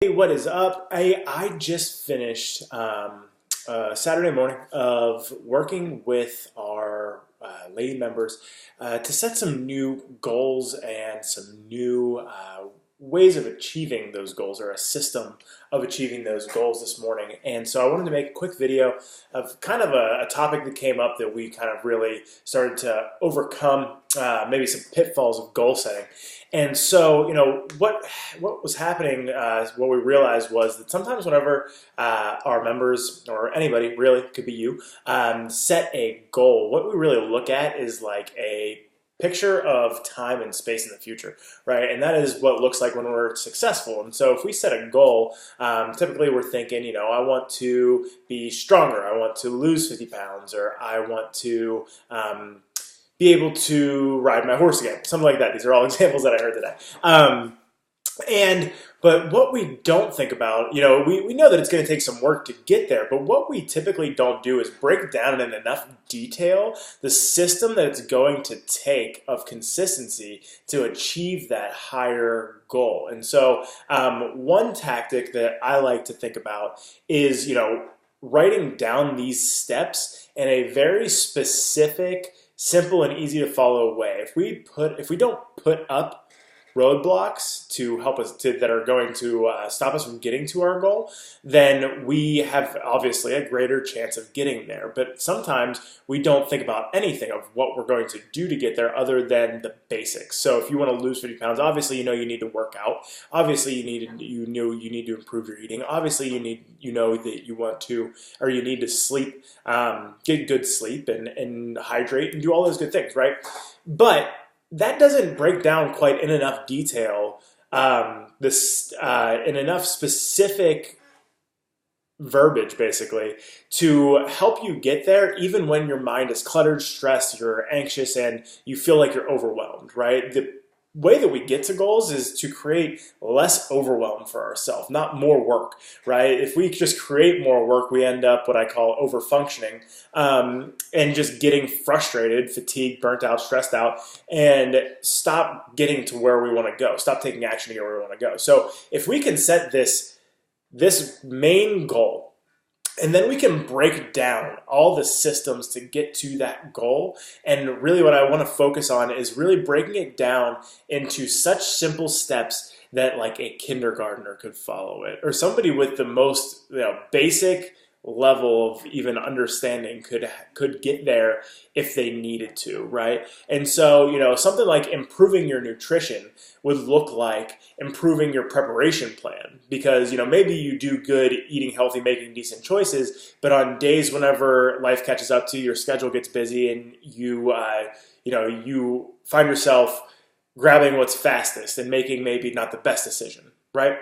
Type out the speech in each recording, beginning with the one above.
Hey, what is up? I just finished Saturday morning of working with our lady members to set some new goals and some new ways of achieving those goals, or a system of achieving those goals this morning. And so I wanted to make a quick video of kind of a topic that came up that we kind of really started to overcome, maybe some pitfalls of goal setting. And so, what was happening, what we realized was that sometimes whenever our members, or anybody really, could be you, set a goal, what we really look at is like a picture of time and space in the future, right? And that is what it looks like when we're successful. And so if we set a goal, typically we're thinking, I want to be stronger, I want to lose 50 pounds, or I want to be able to ride my horse again, something like that. These are all examples that I heard today. But what we don't think about, we know that it's going to take some work to get there, but what we typically don't do is break down in enough detail the system that it's going to take of consistency to achieve that higher goal. And so one tactic that I like to think about is, writing down these steps in a very specific, simple, and easy to follow way. If we don't put up roadblocks to help us that are going to stop us from getting to our goal, then we have obviously a greater chance of getting there. But sometimes we don't think about anything of what we're going to do to get there other than the basics. So if you want to lose 50 pounds, obviously you need to work out. Obviously you need to improve your eating. Obviously you need to sleep, get good sleep and hydrate and do all those good things, right? But that doesn't break down quite in enough detail, in enough specific verbiage, basically, to help you get there, even when your mind is cluttered, stressed, you're anxious, and you feel like you're overwhelmed, right? The way that we get to goals is to create less overwhelm for ourselves, not more work, right? If we just create more work, we end up what I call overfunctioning, and just getting frustrated, fatigued, burnt out, stressed out, and stop getting to where we want to go, stop taking action to get where we want to go. So if we can set this main goal, and then we can break down all the systems to get to that goal. And really what I want to focus on is really breaking it down into such simple steps that like a kindergartner could follow it, or somebody with the most basic level of even understanding could get there if they needed to, right? And so, something like improving your nutrition would look like improving your preparation plan, because, maybe you do good eating healthy, making decent choices, but on days whenever life catches up to you, your schedule gets busy, and you find yourself grabbing what's fastest and making maybe not the best decision, right?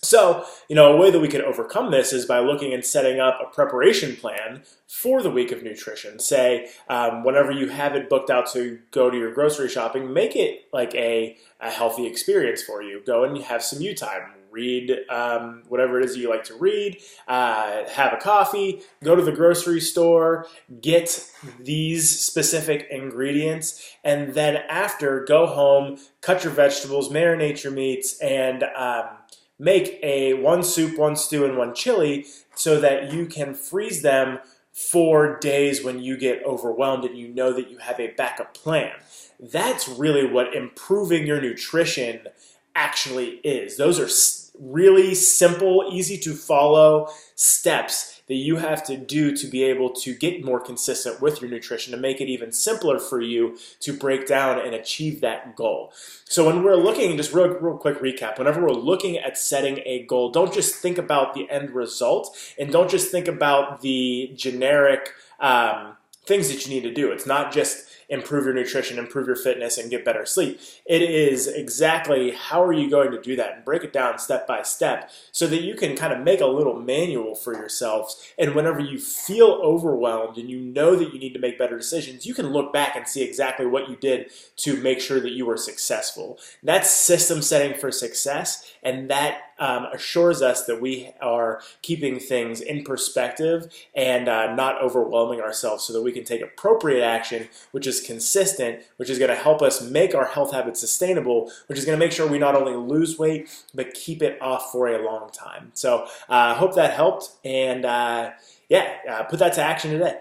So, a way that we can overcome this is by looking and setting up a preparation plan for the week of nutrition. Say, whenever you have it booked out to go to your grocery shopping, make it like a healthy experience for you. Go and have some you time. Read whatever it is you like to read, have a coffee, go to the grocery store, get these specific ingredients, and then after, go home, cut your vegetables, marinate your meats, and make one soup, one stew, and one chili, so that you can freeze them for days when you get overwhelmed and you know that you have a backup plan. That's really what improving your nutrition actually is. Those are really simple, easy to follow steps that you have to do to be able to get more consistent with your nutrition, to make it even simpler for you to break down and achieve that goal. So when we're looking, just real quick recap, whenever we're looking at setting a goal, don't just think about the end result, and don't just think about the generic things that you need to do. It's not just improve your nutrition, improve your fitness, and get better sleep. It is exactly how are you going to do that, and break it down step by step so that you can kind of make a little manual for yourselves. And whenever you feel overwhelmed and you know that you need to make better decisions, you can look back and see exactly what you did to make sure that you were successful. That's system setting for success, and that assures us that we are keeping things in perspective and not overwhelming ourselves, so that we can take appropriate action, which is consistent, which is going to help us make our health habits sustainable, which is going to make sure we not only lose weight, but keep it off for a long time. So I hope that helped, and put that to action today.